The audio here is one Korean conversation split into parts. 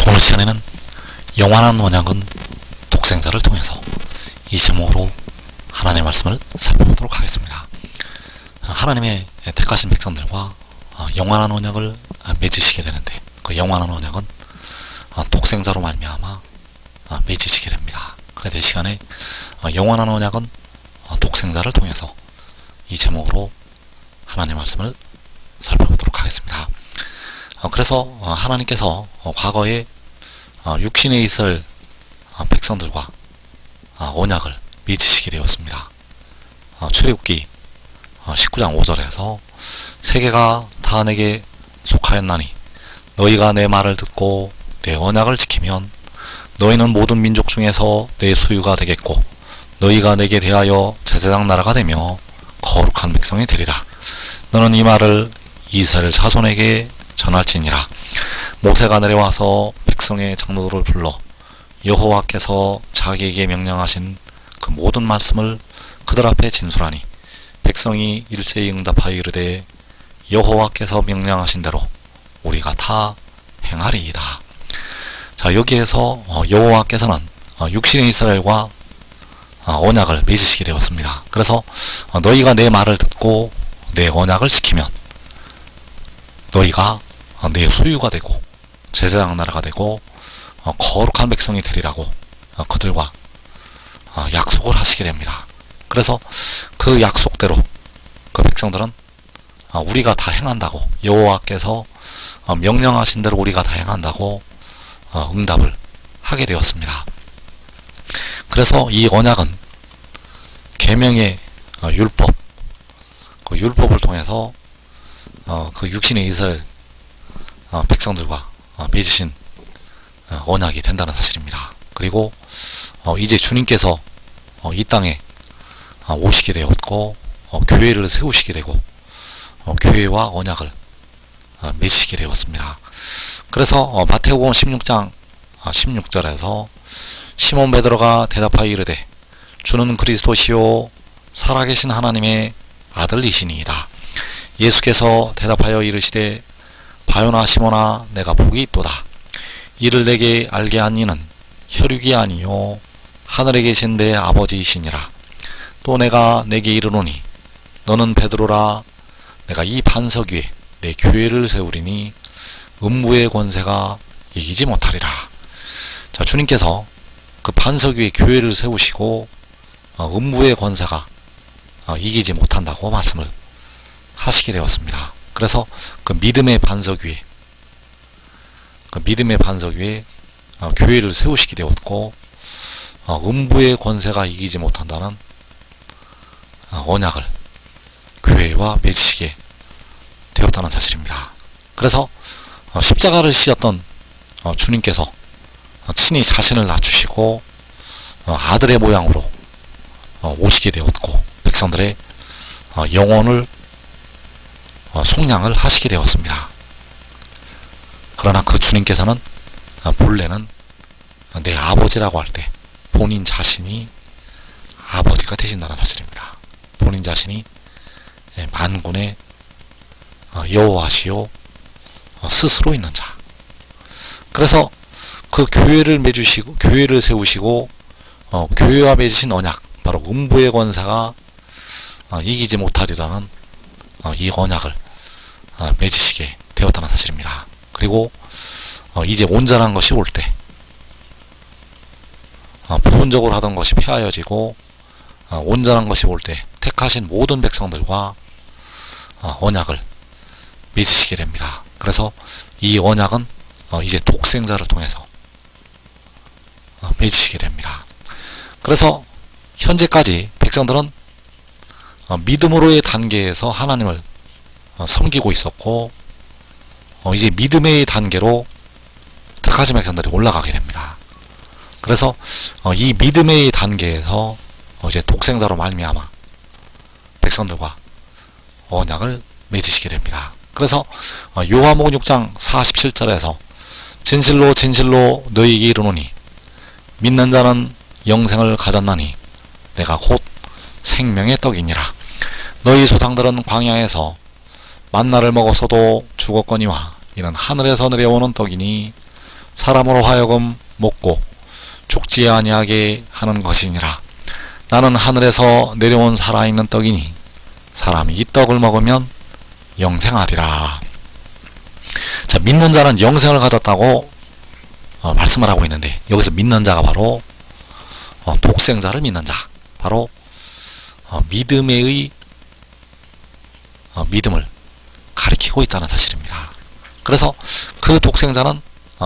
오늘 시간에는 영원한 언약은 독생자를 통해서 이 제목으로 하나님의 말씀을 살펴보도록 하겠습니다. 하나님의 택하신 백성들과 영원한 언약을 맺으시게 되는데 그 영원한 언약은 독생자로 말미암아 맺으시게 됩니다. 그래서 이 시간에 영원한 언약은 독생자를 통해서 이 제목으로 하나님의 말씀을 살펴보도록 하겠습니다. 그래서 하나님께서 과거에 육신에 있을 백성들과 언약을 맺으시게 되었습니다. 출애굽기 19장 5절에서 세계가 다 내게 속하였나니 너희가 내 말을 듣고 내 언약을 지키면 너희는 모든 민족 중에서 내 소유가 되겠고 너희가 내게 대하여 제사장 나라가 되며 거룩한 백성이 되리라. 너는 이 말을 이스라엘 자손에게 전할지니라. 모세가 내려와서 백성의 장로들을 불러 여호와께서 자기에게 명령하신 그 모든 말씀을 그들 앞에 진술하니 백성이 일제히 응답하여 이르되 여호와께서 명령하신 대로 우리가 다 행하리이다. 자, 여기에서 여호와께서는 육신의 이스라엘과 언약을 맺으시게 되었습니다. 그래서 너희가 내 말을 듣고 내 언약을 지키면 너희가 내 소유가 되고 제사장 나라가 되고 거룩한 백성이 되리라고 그들과 약속을 하시게 됩니다. 그래서 그 약속대로 그 백성들은 우리가 다 행한다고 여호와께서 명령하신 대로 우리가 다 행한다고 응답을 하게 되었습니다. 그래서 이 언약은 계명의 율법, 그 율법을 통해서 그 육신의 이스라엘 백성들과 맺으신 언약이 된다는 사실입니다. 그리고 이제 주님께서 이 땅에 오시게 되었고 교회를 세우시게 되고 교회와 언약을 맺으시게 되었습니다. 그래서 마태복음 16장 16절에서 시몬 베드로가 대답하여 이르되 주는 그리스도시요 살아계신 하나님의 아들이시니이다. 예수께서 대답하여 이르시되 바요나 시몬아 내가 복이 있도다. 이를 내게 알게 한 이는 혈육이 아니요 하늘에 계신 내 아버지이시니라. 또 내가 내게 이르노니 너는 베드로라. 내가 이 반석 위에 내 교회를 세우리니 음부의 권세가 이기지 못하리라. 자, 주님께서 그 반석 위에 교회를 세우시고 음부의 권세가 이기지 못한다고 말씀을 하시게 되었습니다. 그래서 그 믿음의 반석 위에 교회를 세우시게 되었고 음부의 권세가 이기지 못한다는 언약을 교회와 맺으시게 되었다는 사실입니다. 그래서 십자가를 지셨던 주님께서 친히 자신을 낮추시고 아들의 모양으로 오시게 되었고 백성들의 영혼을 속량을 하시게 되었습니다. 그러나 그 주님께서는 본래는 내 아버지라고 할 때 본인 자신이 아버지가 되신다는 사실입니다. 본인 자신이 만군의 여호와시요 스스로 있는 자. 그래서 그 교회를 맺으시고 교회를 세우시고 교회와 맺으신 언약, 바로 음부의 권세가 이기지 못하리라는 이 언약을 맺으시게 되었다는 사실입니다. 그리고 이제 온전한 것이 올 때 부분적으로 하던 것이 폐하여지고 온전한 것이 올 때 택하신 모든 백성들과 언약을 맺으시게 됩니다. 그래서 이 언약은 이제 독생자를 통해서 맺으시게 됩니다. 그래서 현재까지 백성들은 믿음으로의 단계에서 하나님을 섬기고 있었고 이제 믿음의 단계로 택하신 백성들이 올라가게 됩니다. 그래서 이 믿음의 단계에서 이제 독생자로 말미암아 백성들과 언약을 맺으시게 됩니다. 그래서 요한복음 6장 47절에서 진실로 진실로 너희에게 이르노니 믿는 자는 영생을 가졌나니 내가 곧 생명의 떡이니라. 너희 조상들은 광야에서 만나를 먹었어도 죽었거니와 이는 하늘에서 내려오는 떡이니 사람으로 하여금 먹고 죽지 아니하게 하는 것이니라. 나는 하늘에서 내려온 살아있는 떡이니 사람이 이 떡을 먹으면 영생하리라. 자, 믿는 자는 영생을 가졌다고 말씀을 하고 있는데, 여기서 믿는 자가 바로 독생자를 믿는 자, 바로 믿음의 믿음을 가리키고 있다는 사실입니다. 그래서 그 독생자는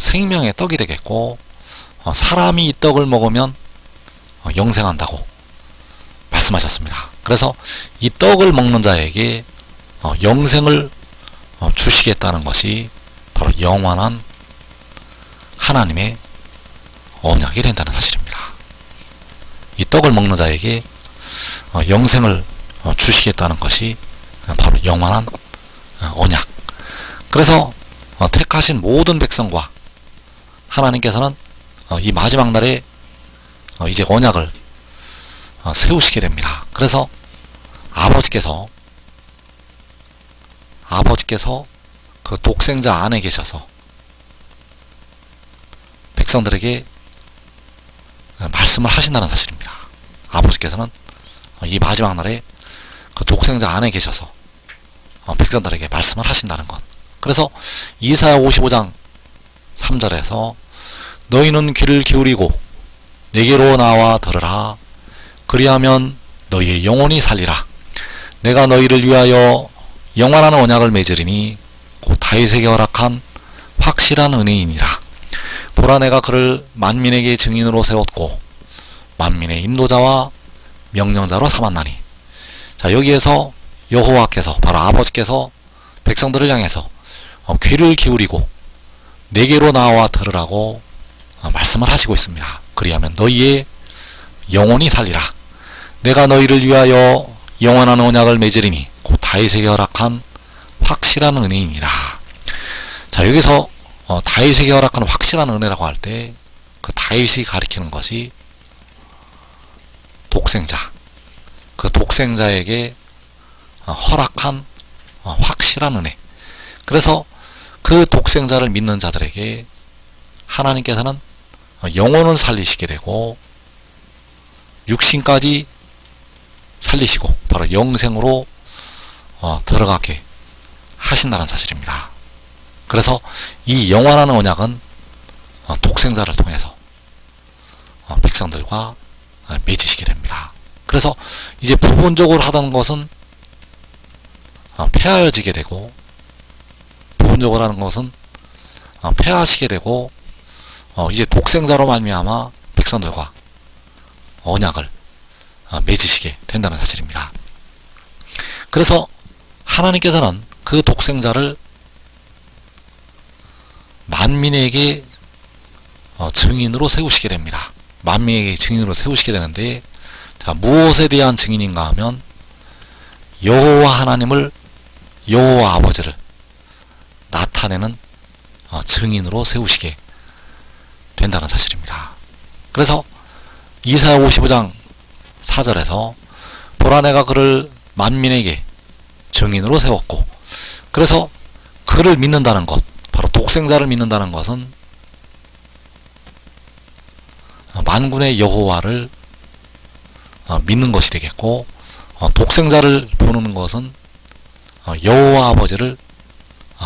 생명의 떡이 되겠고, 사람이 이 떡을 먹으면 영생한다고 말씀하셨습니다. 그래서 이 떡을 먹는 자에게 영생을 주시겠다는 것이 바로 영원한 하나님의 언약이 된다는 사실입니다. 이 떡을 먹는 자에게 영생을 주시겠다는 것이 바로 영원한 언약. 그래서 택하신 모든 백성과 하나님께서는 이 마지막 날에 이제 언약을 세우시게 됩니다. 그래서 아버지께서 그 독생자 안에 계셔서 백성들에게 말씀을 하신다는 사실입니다. 아버지께서는 이 마지막 날에 그 독생자 안에 계셔서 백성들에게 말씀을 하신다는 것. 그래서 이사야 55장 3절에서 너희는 귀를 기울이고 내게로 나와 들으라. 그리하면 너희의 영혼이 살리라. 내가 너희를 위하여 영원한 언약을 맺으리니 곧 다윗에게 허락한 확실한 은혜이니라. 보라, 내가 그를 만민에게 증인으로 세웠고 만민의 인도자와 명령자로 삼았나니. 자, 여기에서 여호와께서, 바로 아버지께서 백성들을 향해서 귀를 기울이고 내게로 나와 들으라고 말씀을 하시고 있습니다. 그리하면 너희의 영혼이 살리라. 내가 너희를 위하여 영원한 언약을 맺으리니 곧 다윗에게 허락한 확실한 은혜이니라. 자, 여기서 다윗에게 허락한 확실한 은혜라고 할 때 그 다윗이 가리키는 것이 독생자, 그 독생자에게 허락한 확실한 은혜. 그래서 그 독생자를 믿는 자들에게 하나님께서는 영혼을 살리시게 되고 육신까지 살리시고 바로 영생으로 들어가게 하신다는 사실입니다. 그래서 이 영원한 언약은 독생자를 통해서 백성들과 맺으시게 됩니다. 그래서 이제 부분적으로 하던 것은 폐하여지게 되고, 부분적으로 하는 것은 폐하시게 되고, 이제 독생자로 말미암아 백성들과 언약을 맺으시게 된다는 사실입니다. 그래서 하나님께서는 그 독생자를 만민에게 증인으로 세우시게 됩니다. 만민에게 증인으로 세우시게 되는데, 자, 무엇에 대한 증인인가 하면 여호와 하나님을, 여호와 아버지를 나타내는 증인으로 세우시게 된다는 사실입니다. 그래서 이사야 55장 4절에서 보라, 내가 그를 만민에게 증인으로 세웠고, 그래서 그를 믿는다는 것, 바로 독생자를 믿는다는 것은 만군의 여호와를 믿는 것이 되겠고, 독생자를 보는 것은 여호와 아버지를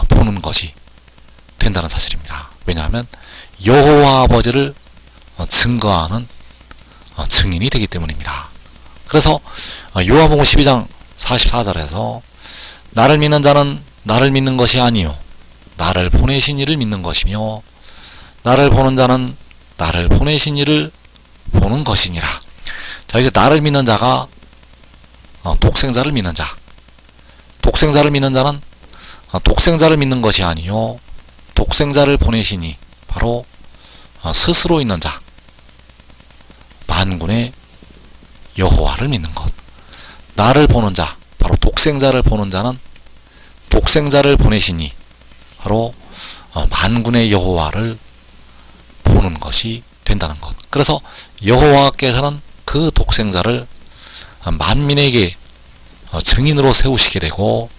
보는 것이 된다는 사실입니다. 왜냐하면 여호와 아버지를 증거하는 증인이 되기 때문입니다. 그래서 요한복음 12장 44절에서 나를 믿는 자는 나를 믿는 것이 아니요 나를 보내신 이를 믿는 것이며 나를 보는 자는 나를 보내신 이를 보는 것이니라. 자, 이제 나를 믿는 자가 독생자를 믿는 자, 독생자를 믿는 자는 독생자를 믿는 것이 아니요 독생자를 보내시니 바로 스스로 있는 자, 만군의 여호와를 믿는 것. 나를 보는 자, 바로 독생자를 보는 자는 독생자를 보내시니 바로 만군의 여호와를 보는 것이 된다는 것. 그래서 여호와께서는 그 독생자를 만민에게 증인으로 세우시게 되고,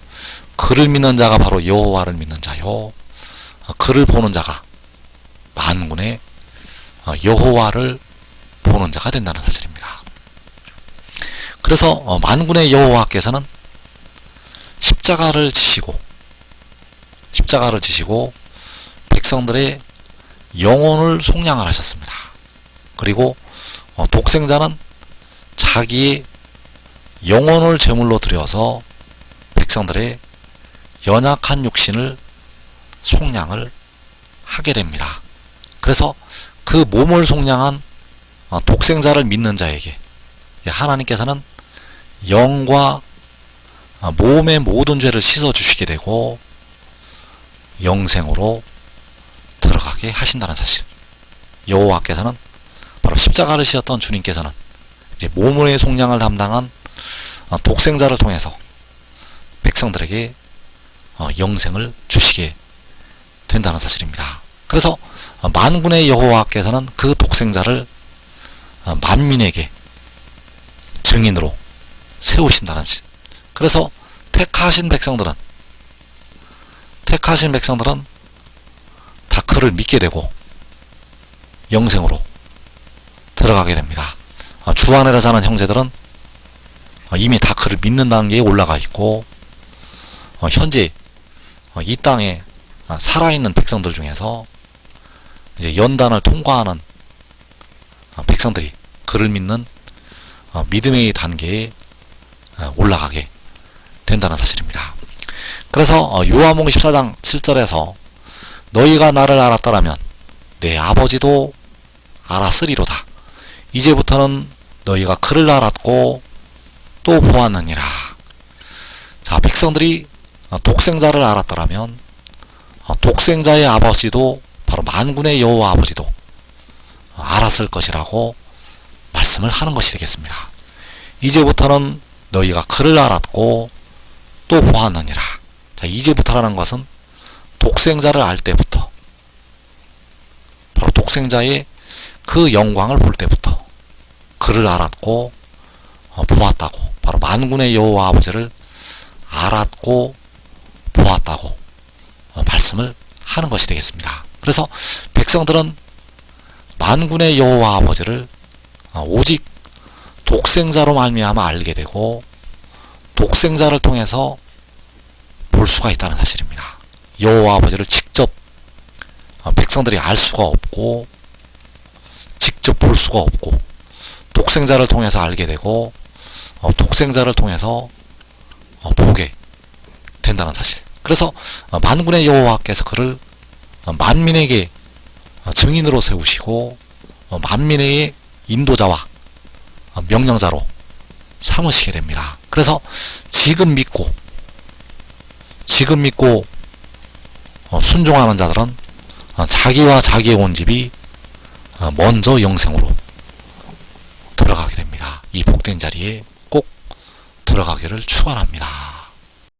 그를 믿는 자가 바로 여호와를 믿는 자요 그를 보는 자가 만군의 여호와를 보는 자가 된다는 사실입니다. 그래서 만군의 여호와께서는 십자가를 지시고 백성들의 영혼을 속량을 하셨습니다. 그리고 독생자는 자기의 영혼을 제물로 드려서 백성들의 연약한 육신을 속량을 하게 됩니다. 그래서 그 몸을 속량한 독생자를 믿는 자에게 하나님께서는 영과 몸의 모든 죄를 씻어주시게 되고 영생으로 들어가게 하신다는 사실. 여호와께서는 바로 십자가를 지었던 주님께서는 이제 몸의 속량을 담당한 독생자를 통해서 백성들에게 영생을 주시게 된다는 사실입니다. 그래서 만군의 여호와께서는 그 독생자를 만민에게 증인으로 세우신다는 사실. 그래서 택하신 백성들은 다 그를 믿게 되고 영생으로 들어가게 됩니다. 주 안에서 사는 형제들은 이미 다 그를 믿는 단계에 올라가 있고, 현재 이 땅에 살아있는 백성들 중에서 이제 연단을 통과하는 백성들이 그를 믿는 믿음의 단계에 올라가게 된다는 사실입니다. 그래서 요한복음 14장 7절에서 너희가 나를 알았더라면 내 아버지도 알았으리로다. 이제부터는 너희가 그를 알았고 또 보았느니라. 자, 백성들이 독생자를 알았더라면 독생자의 아버지도 바로 만군의 여호와 아버지도 알았을 것이라고 말씀을 하는 것이 되겠습니다. 이제부터는 너희가 그를 알았고 또 보았느니라. 자, 이제부터라는 것은 독생자를 알 때부터, 바로 독생자의 그 영광을 볼 때부터 그를 알았고 보았다고, 바로 만군의 여호와 아버지를 알았고 보았다고 말씀을 하는 것이 되겠습니다. 그래서 백성들은 만군의 여호와 아버지를 오직 독생자로 말미암아 알게 되고 독생자를 통해서 볼 수가 있다는 사실입니다. 여호와 아버지를 직접 백성들이 알 수가 없고 직접 볼 수가 없고 독생자를 통해서 알게 되고 독생자를 통해서 보게 된다는 사실. 그래서 만군의 여호와께서 그를 만민에게 증인으로 세우시고 만민의 인도자와 명령자로 삼으시게 됩니다. 그래서 지금 믿고 순종하는 자들은 자기와 자기의 온 집이 먼저 영생으로 들어가게 됩니다. 이 복된 자리에 꼭 들어가기를 축원합니다.